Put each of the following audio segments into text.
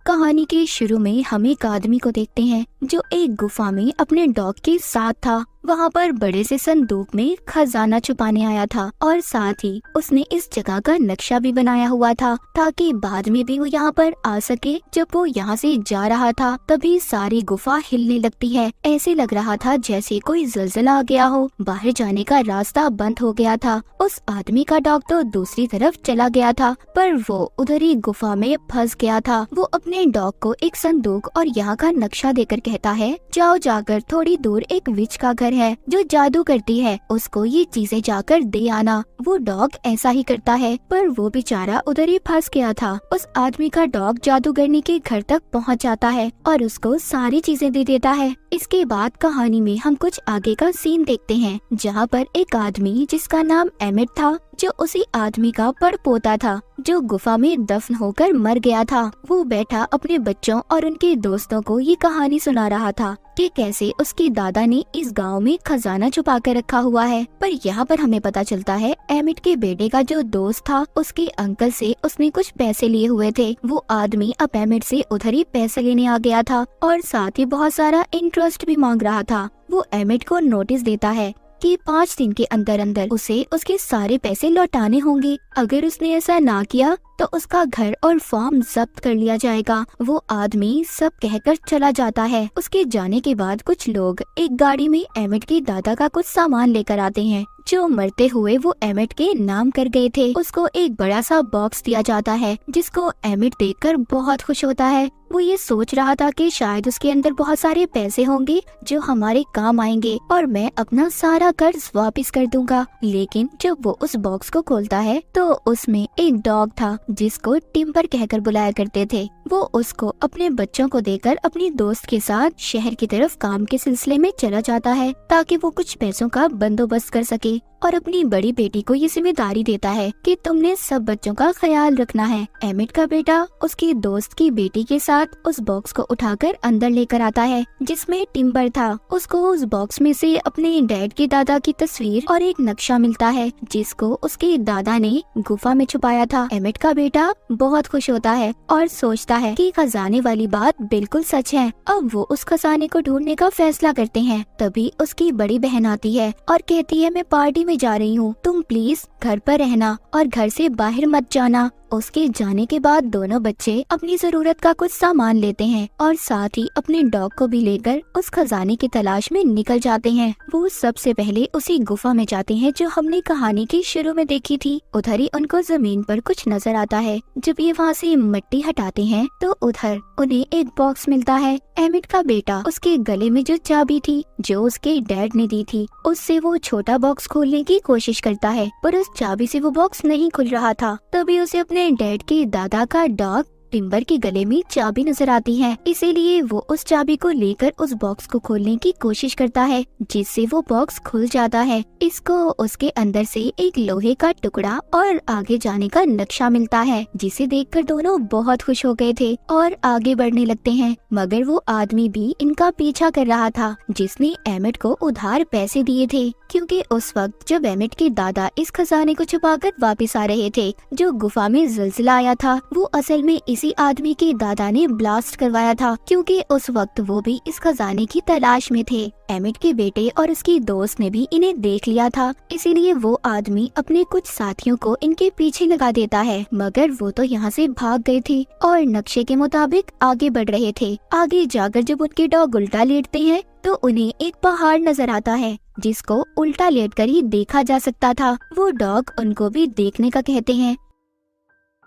कहानी के शुरू में हम एक आदमी को देखते हैं जो एक गुफा में अपने डॉग के साथ था। वहाँ पर बड़े से संदूक में खजाना छुपाने आया था और साथ ही उसने इस जगह का नक्शा भी बनाया हुआ था ताकि बाद में भी वो यहाँ पर आ सके। जब वो यहाँ से जा रहा था तभी सारी गुफा हिलने लगती है। ऐसे लग रहा था जैसे कोई ज़लज़ला आ गया हो। बाहर जाने का रास्ता बंद हो गया था। उस आदमी का डॉग तो दूसरी तरफ चला गया था पर वो उधर ही गुफा में फंस गया था। वो अपने डॉग को एक संदूक और यहाँ का नक्शा देकर कहता है, जाओ जाकर थोड़ी दूर एक विच का घर है जो जादू करती है, उसको ये चीजें जाकर दे आना। वो डॉग ऐसा ही करता है पर वो बेचारा उधर ही फंस गया था। उस आदमी का डॉग जादूगरनी के घर तक पहुंच जाता है और उसको सारी चीजें दे देता है। इसके बाद कहानी में हम कुछ आगे का सीन देखते हैं जहाँ पर एक आदमी जिसका नाम एमिट था, जो उसी आदमी का पड़पोता था जो गुफा में दफन होकर मर गया था। वो बैठा अपने बच्चों और उनके दोस्तों को ये कहानी सुना रहा था कि कैसे उसके दादा ने इस गांव में खजाना छुपा कर रखा हुआ है। पर यहाँ पर हमें पता चलता है एमिट के बेटे का जो दोस्त था उसके अंकल से उसने कुछ पैसे लिए हुए थे। वो आदमी अब एमिट से उधर ही पैसे लेने आ गया था और साथ ही बहुत सारा इंटरेस्ट भी मांग रहा था। वो एमिट को नोटिस देता है कि 5 दिन के अंदर अंदर उसे उसके सारे पैसे लौटाने होंगे। अगर उसने ऐसा ना किया तो उसका घर और फार्म जब्त कर लिया जाएगा। वो आदमी सब कहकर चला जाता है। उसके जाने के बाद कुछ लोग एक गाड़ी में एमिट के दादा का कुछ सामान लेकर आते हैं जो मरते हुए वो एमिट के नाम कर गए थे। उसको एक बड़ा सा बॉक्स दिया जाता है जिसको एमिट देखकर बहुत खुश होता है। वो ये सोच रहा था कि शायद उसके अंदर बहुत सारे पैसे होंगे जो हमारे काम आएंगे और मैं अपना सारा कर्ज वापस कर दूंगा। लेकिन जब वो उस बॉक्स को खोलता है तो उसमें एक डॉग था जिसको टिम्बर कहकर बुलाया करते थे। वो उसको अपने बच्चों को देकर अपनी दोस्त के साथ शहर की तरफ काम के सिलसिले में चला जाता है ताकि वो कुछ पैसों का बंदोबस्त कर सके और अपनी बड़ी बेटी को ये जिम्मेदारी देता है कि तुमने सब बच्चों का ख्याल रखना है। एमिट का बेटा उसकी दोस्त की बेटी के साथ उस बॉक्स को उठाकर अंदर लेकर आता है जिसमें टिम्बर था। उसको उस बॉक्स में से अपने डैड के दादा की तस्वीर और एक नक्शा मिलता है जिसको उसके दादा ने गुफा में छुपाया था। एमिट का बेटा बहुत खुश होता है और सोचता है कि खजाने वाली बात बिल्कुल सच है। अब वो उस खजाने को ढूंढने का फैसला करते हैं। तभी उसकी बड़ी बहन आती है और कहती है, मैं पार्टी में जा रही हूँ, तुम प्लीज घर पर रहना और घर से बाहर मत जाना। उसके जाने के बाद दोनों बच्चे अपनी जरूरत का कुछ सामान लेते हैं और साथ ही अपने डॉग को भी लेकर उस खजाने की तलाश में निकल जाते हैं। वो सबसे पहले उसी गुफा में जाते हैं जो हमने कहानी के शुरू में देखी थी। उधर ही उनको जमीन पर कुछ नजर आता है। जब ये वहाँ से मिट्टी हटाते हैं तो उधर उन्हें एक बॉक्स मिलता है। एमिट का बेटा उसके गले में जो चाबी थी जो उसके डैड ने दी थी, उससे वो छोटा बॉक्स खोलने की कोशिश करता है पर उस चाबी से वो बॉक्स नहीं खुल रहा था। तभी उसे अपने डैड के दादा का डॉग टिम्बर के गले में चाबी नजर आती है। इसीलिए वो उस चाबी को लेकर उस बॉक्स को खोलने की कोशिश करता है जिससे वो बॉक्स खुल जाता है। इसको उसके अंदर से एक लोहे का टुकड़ा और आगे जाने का नक्शा मिलता है जिसे देखकर दोनों बहुत खुश हो गए थे और आगे बढ़ने लगते हैं। मगर वो आदमी भी इनका पीछा कर रहा था जिसने एमिट को उधार पैसे दिए थे, क्योंकि उस वक्त जब एमिट के दादा इस खजाने को छुपाकर वापस आ रहे थे जो गुफा में ज़लज़ला आया था वो असल में इसी आदमी के दादा ने ब्लास्ट करवाया था, क्योंकि उस वक्त वो भी इस खजाने की तलाश में थे। एमिट के बेटे और उसकी दोस्त ने भी इन्हें देख लिया था, इसीलिए वो आदमी अपने कुछ साथियों को इनके पीछे लगा देता है। मगर वो तो यहाँ से भाग गए थे और नक्शे के मुताबिक आगे बढ़ रहे थे। आगे जाकर जब उनके डॉग उल्टा लेटते हैं तो उन्हें एक पहाड़ नजर आता है जिसको उल्टा लेटकर ही देखा जा सकता था। वो डॉग उनको भी देखने का कहते हैं।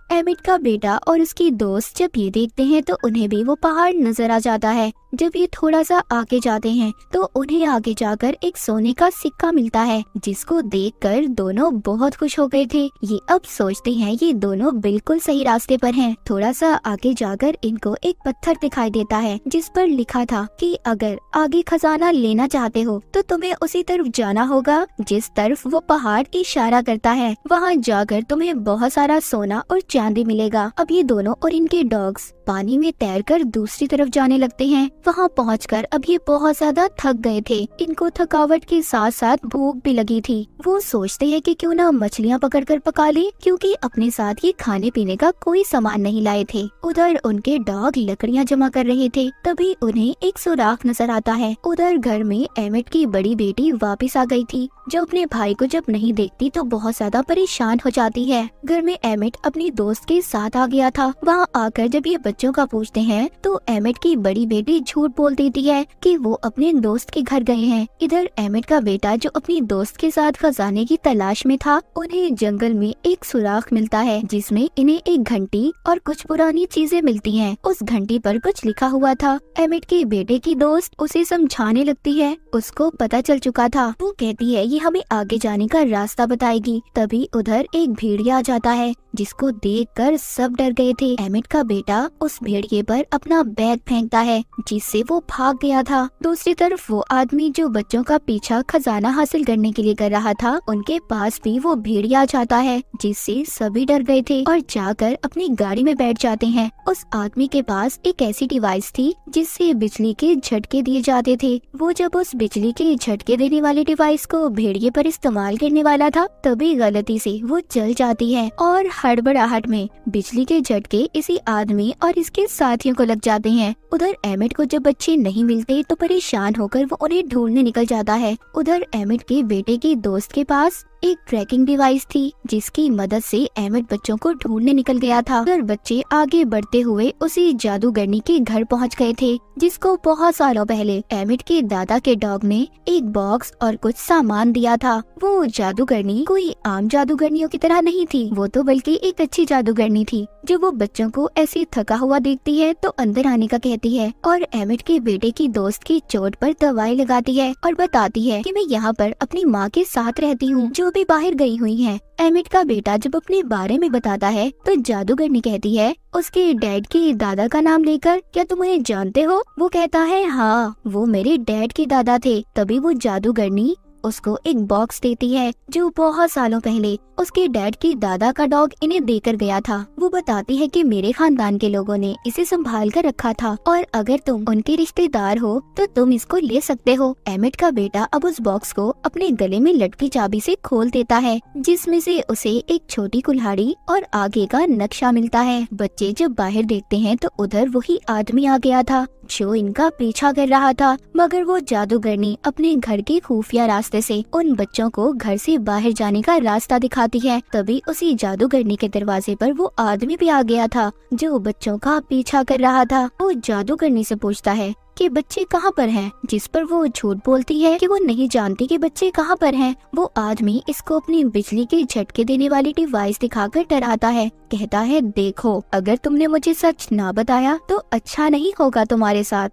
एमिट का बेटा और उसकी दोस्त जब ये देखते हैं तो उन्हें भी वो पहाड़ नजर आ जाता है। जब ये थोड़ा सा आगे जाते हैं तो उन्हें आगे जाकर एक सोने का सिक्का मिलता है जिसको देखकर दोनों बहुत खुश हो गए थे। ये अब सोचते हैं ये दोनों बिल्कुल सही रास्ते पर हैं। थोड़ा सा आगे जाकर इनको एक पत्थर दिखाई देता है जिस पर लिखा था कि अगर आगे खजाना लेना चाहते हो तो तुम्हें उसी तरफ जाना होगा जिस तरफ वो पहाड़ इशारा करता है। वहाँ जाकर तुम्हें बहुत सारा सोना और चांदी मिलेगा। अब ये दोनों और इनके डॉग्स पानी में तैरकर दूसरी तरफ जाने लगते हैं। वहाँ पहुंचकर अब ये बहुत ज्यादा थक गए थे। इनको थकावट के साथ साथ भूख भी लगी थी। वो सोचते हैं कि क्यों ना मछलियाँ पकड़कर पका ले, क्योंकि अपने साथ ये खाने पीने का कोई सामान नहीं लाए थे। उधर उनके डॉग लकड़ियाँ जमा कर रहे थे, तभी उन्हें एक सुराख नजर आता है। उधर घर में एमिट की बड़ी बेटी वापस आ गई थी, जो अपने भाई को जब नहीं देखती तो बहुत ज्यादा परेशान हो जाती है। घर में एमिट अपनी दोस्त के साथ आ गया था। वहाँ आकर जब ये बच्चों का पूछते हैं तो एमिट की बड़ी बेटी झूठ बोल देती है कि वो अपने दोस्त के घर गए हैं। इधर एमिट का बेटा जो अपनी दोस्त के साथ खजाने की तलाश में था, उन्हें जंगल में एक सुराख मिलता है जिसमें इन्हें एक घंटी और कुछ पुरानी चीजें मिलती हैं। उस घंटी पर कुछ लिखा हुआ था। एमिट के बेटे की दोस्त उसे समझाने लगती है। उसको पता चल चुका था। वो कहती है ये हमें आगे जाने का रास्ता बताएगी। तभी उधर एक भेड़िया आ जाता है, जिसको देखकर सब डर गए थे। एमिट का बेटा उस भेड़िए पर अपना बैग फेंकता है, जिससे वो भाग गया था। दूसरी तरफ वो आदमी जो बच्चों का पीछा खजाना हासिल करने के लिए कर रहा था, उनके पास भी वो भेड़िया आ जाता है, जिससे सभी डर गए थे और जाकर अपनी गाड़ी में बैठ जाते हैं। उस आदमी के पास एक ऐसी डिवाइस थी जिससे बिजली के झटके दिए जाते थे। वो जब उस बिजली के झटके देने वाली डिवाइस को भेड़िए पर इस्तेमाल करने वाला था, तभी गलती से वो जल जाती है और हड़बड़ाहट में बिजली के झटके इसी आदमी और इसके साथियों को लग जाते हैं। उधर एमिट को जब बच्चे नहीं मिलते तो परेशान होकर वो उन्हें ढूंढने निकल जाता है। उधर एमिट के बेटे की दोस्त के पास एक ट्रैकिंग डिवाइस थी, जिसकी मदद से एमिट बच्चों को ढूंढने निकल गया था। उधर बच्चे आगे बढ़ते हुए उसी जादूगरनी के घर पहुंच गए थे, जिसको बहुत सालों पहले एमिट के दादा के डॉग ने एक बॉक्स और कुछ सामान दिया था। वो जादूगरनी कोई आम जादूगरनियों की तरह नहीं थी, वो तो बल्कि एक अच्छी जादूगरनी थी। जब वो बच्चों को ऐसे थका हुआ देखती है तो अंदर आने का कहती है और एमिट के बेटे की दोस्त की चोट पर दवाई लगाती है और बताती है कि मैं यहाँ पर अपनी माँ के साथ रहती हूँ, जो भी बाहर गई हुई है। एमिट का बेटा जब अपने बारे में बताता है तो जादूगरनी कहती है उसके डैड के दादा का नाम लेकर, क्या तुम उन्हें जानते हो? वो कहता है हाँ, वो मेरे डैड के दादा थे। तभी वो जादूगरनी उसको एक बॉक्स देती है जो बहुत सालों पहले उसके डैड की दादा का डॉग इन्हें देकर गया था। वो बताती है कि मेरे खानदान के लोगों ने इसे संभाल कर रखा था और अगर तुम उनके रिश्तेदार हो तो तुम इसको ले सकते हो। एमिट का बेटा अब उस बॉक्स को अपने गले में लटकी चाबी से खोल देता है, जिसमें से उसे एक छोटी कुल्हाड़ी और आगे का नक्शा मिलता है। बच्चे जब बाहर देखते हैं तो उधर वही आदमी आ गया था जो इनका पीछा कर रहा था, मगर वो जादूगरनी अपने घर के खुफिया रास्ते से उन बच्चों को घर से बाहर जाने का रास्ता दिखाती है। तभी उसी जादूगरनी के दरवाजे पर वो आदमी भी आ गया था जो बच्चों का पीछा कर रहा था। वो जादूगरनी से पूछता है कि बच्चे कहाँ पर हैं, जिस पर वो झूठ बोलती है कि वो नहीं जानती कि बच्चे कहाँ पर हैं। वो आदमी इसको अपनी बिजली के झटके देने वाली डिवाइस दिखाकर डराता है। कहता है देखो, अगर तुमने मुझे सच ना बताया तो अच्छा नहीं होगा तुम्हारे साथ।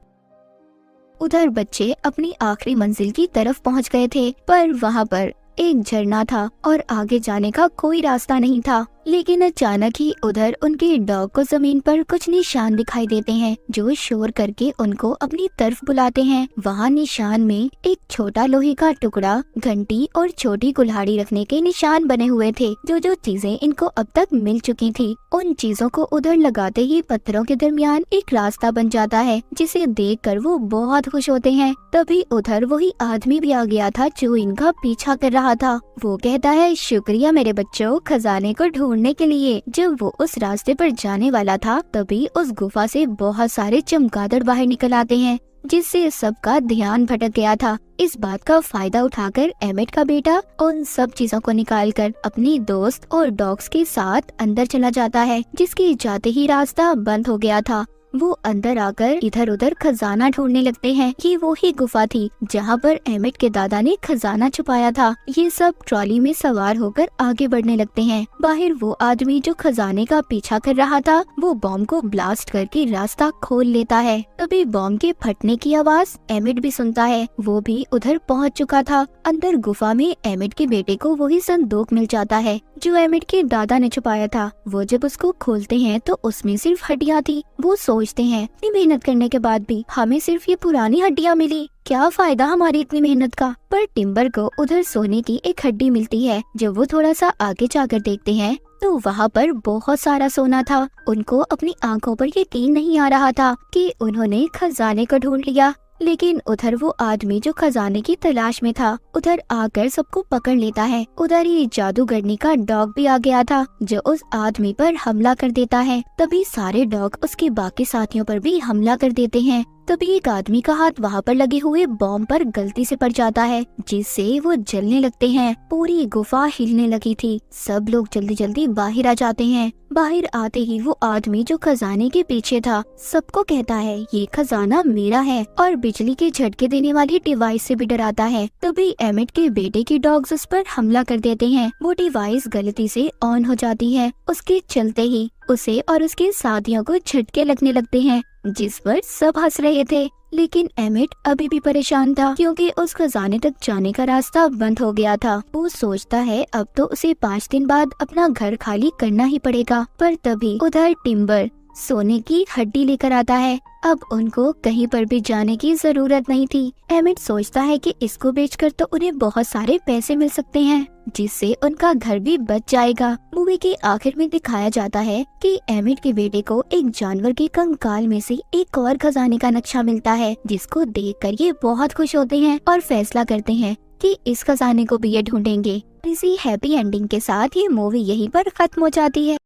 उधर बच्चे अपनी आखिरी मंजिल की तरफ पहुंच गए थे, पर वहां पर एक झरना था और आगे जाने का कोई रास्ता नहीं था। लेकिन अचानक ही उधर उनके डॉग को जमीन पर कुछ निशान दिखाई देते हैं जो शोर करके उनको अपनी तरफ बुलाते हैं। वहाँ निशान में एक छोटा लोहे का टुकड़ा, घंटी और छोटी कुल्हाड़ी रखने के निशान बने हुए थे। जो चीजें इनको अब तक मिल चुकी थी, उन चीजों को उधर लगाते ही पत्थरों के दरमियान एक रास्ता बन जाता है, जिसे देखकर वो बहुत खुश होते हैं। तभी उधर वही आदमी भी आ गया था जो इनका पीछा कर रहा था। वो कहता है शुक्रिया मेरे बच्चों, खजाने को ढूंढने के लिए। जब वो उस रास्ते पर जाने वाला था तभी उस गुफा से बहुत सारे चमगादड़ बाहर निकल आते हैं, जिससे सबका ध्यान भटक गया था। इस बात का फायदा उठाकर एमिट का बेटा उन सब चीजों को निकालकर अपनी दोस्त और डॉग्स के साथ अंदर चला जाता है, जिसके जाते ही रास्ता बंद हो गया था। वो अंदर आकर इधर उधर खजाना ढूंढने लगते हैं। ये वो ही गुफा थी जहाँ पर एमिट के दादा ने खजाना छुपाया था। ये सब ट्रॉली में सवार होकर आगे बढ़ने लगते हैं। बाहर वो आदमी जो खजाने का पीछा कर रहा था, वो बॉम्ब को ब्लास्ट करके रास्ता खोल लेता है। तभी बॉम्ब के फटने की आवाज एमिट भी सुनता है। वो भी उधर पहुँच चुका था। अंदर गुफा में एमिट के बेटे को वही संदूक मिल जाता है जो एमिट के दादा ने छुपाया था। वो जब उसको खोलते हैं तो उसमें सिर्फ हड्डियाँ थी। वो सोचते हैं इतनी मेहनत करने के बाद भी हमें सिर्फ ये पुरानी हड्डियाँ मिली, क्या फायदा हमारी इतनी मेहनत का। पर टिम्बर को उधर सोने की एक हड्डी मिलती है। जब वो थोड़ा सा आगे जाकर देखते हैं तो वहाँ पर बहुत सारा सोना था। उनको अपनी आंखों पर यकीन नहीं आ रहा था कि उन्होंने खजाने को ढूंढ लिया। लेकिन उधर वो आदमी जो खजाने की तलाश में था उधर आकर सबको पकड़ लेता है। उधर ही जादूगरनी का डॉग भी आ गया था जो उस आदमी पर हमला कर देता है। तभी सारे डॉग उसके बाकी साथियों पर भी हमला कर देते हैं। तभी एक आदमी का हाथ वहाँ पर लगे हुए बॉम्ब पर गलती से पड़ जाता है जिससे वो जलने लगते हैं। पूरी गुफा हिलने लगी थी। सब लोग जल्दी जल्दी बाहर आ जाते हैं। बाहर आते ही वो आदमी जो खजाने के पीछे था सबको कहता है ये खजाना मेरा है और बिजली के झटके देने वाली डिवाइस से भी डराता है। तभी एमिट के बेटे की डॉग्स उस पर हमला कर देते हैं। वो डिवाइस गलती से ऑन हो जाती है। उसके चलते ही उसे और उसके साथियों को झटके लगने लगते हैं जिस पर सब हंस रहे थे। लेकिन एमिट अभी भी परेशान था क्योंकि उस खजाने तक जाने का रास्ता बंद हो गया था। वो सोचता है अब तो उसे 5 दिन बाद अपना घर खाली करना ही पड़ेगा। पर तभी उधर टिम्बर सोने की हड्डी लेकर आता है। अब उनको कहीं पर भी जाने की जरूरत नहीं थी। एमिट सोचता है कि इसको बेचकर तो उन्हें बहुत सारे पैसे मिल सकते हैं जिससे उनका घर भी बच जाएगा। मूवी के आखिर में दिखाया जाता है कि एमिट के बेटे को एक जानवर के कंकाल में से एक और खजाने का नक्शा मिलता है जिसको देखकर ये बहुत खुश होते हैं और फैसला करते हैं कि इस खजाने को भी ये ढूंढेंगे। इसी हैप्पी एंडिंग के साथ ये मूवी यहीं पर खत्म हो जाती है।